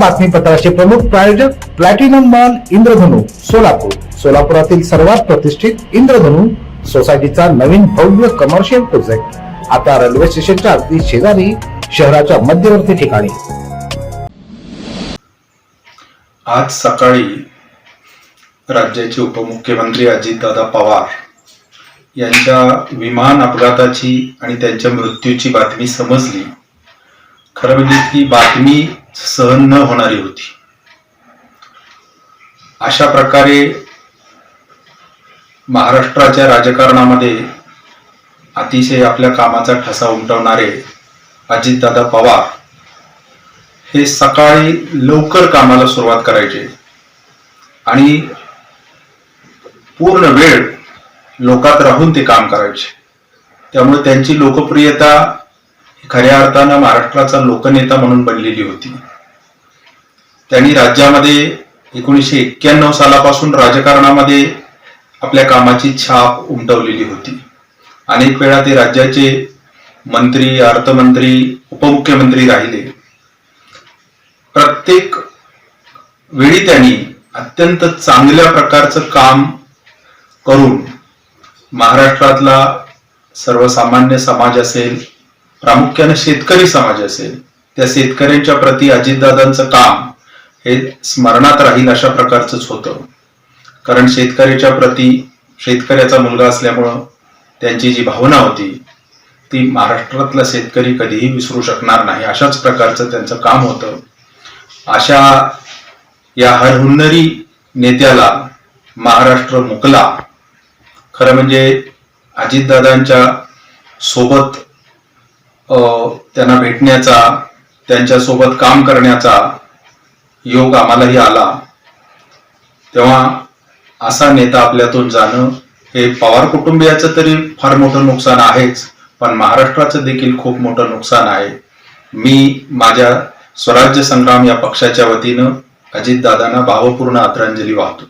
बातमीपत्राचे प्रमुख प्रायोजक platinum mall इंद्रधनु सोलापूर। सोलापुरातील सर्वात प्रतिष्ठित इंद्रधनु सोसायटीचा नवीन भव्य कमर्शियल प्रोजेक्ट आता रेल्वे स्टेशनच्या अगदी शेजारी शहराच्या मध्यवर्ती ठिकाणी। आज सकाळी राज्याचे उपमुख्यमंत्री अजितदादा पवार यांच्या विमान अपघाताची आणि त्यांच्या मृत्यूची बातमी समजली। खरं म्हणजे ती बातमी सहन न होणारी होती। अशा प्रकारे महाराष्ट्राच्या राजकारणामध्ये अतिशय आपल्या कामाचा ठसा उमटवणारे अजितदादा पवार हे सकाळी लवकर कामाला सुरुवात करायचे आणि पूर्ण वेळ लोकात राहून ते काम करायचे। त्यामुळे त्यांची लोकप्रियता खऱ्या अर्थानं महाराष्ट्राचा लोकनेता म्हणून बनलेली होती। त्यांनी राज्यामध्ये 1991 सालापासून राजकारणामध्ये आपल्या कामाची छाप उमटवलेली होती। अनेक वेळा ते राज्याचे मंत्री, अर्थमंत्री, उपमुख्यमंत्री राहिले। प्रत्येक वेळी त्यांनी अत्यंत चांगल्या प्रकारचं काम करून महाराष्ट्रातला सर्वसामान्य समाज असेल, प्रामुख्याने शेतकरी समाज असेल, त्या शेतकऱ्यांच्या प्रती अजितदादांचं काम हे स्मरणात राहील अशा प्रकारचंच होतं। कारण शेतकऱ्याच्या प्रती, शेतकऱ्याचा मुलगा असल्यामुळं त्यांची जी भावना होती ती महाराष्ट्रातला शेतकरी कधीही विसरू शकणार नाही, अशाच प्रकारचं त्यांचं काम होतं। अशा या हरहुन्नरी नेत्याला महाराष्ट्र मुकला। खरं म्हणजे अजितदादांच्या सोबत त्यांना भेटण्याचा, त्यांच्या सोबत काम करण्याचा योग आम्हालाही आला। तेव्हा असा नेता आपल्यातून जाणं हे पवार कुटुंबियाचं तरी फार मोठं नुकसान आहेच, पण महाराष्ट्राचं देखील खूप मोठं नुकसान आहे। मी माझ्या स्वराज्य संग्राम या पक्षाच्या वतीनं अजितदादांना भावपूर्ण आदरांजली वाहतो।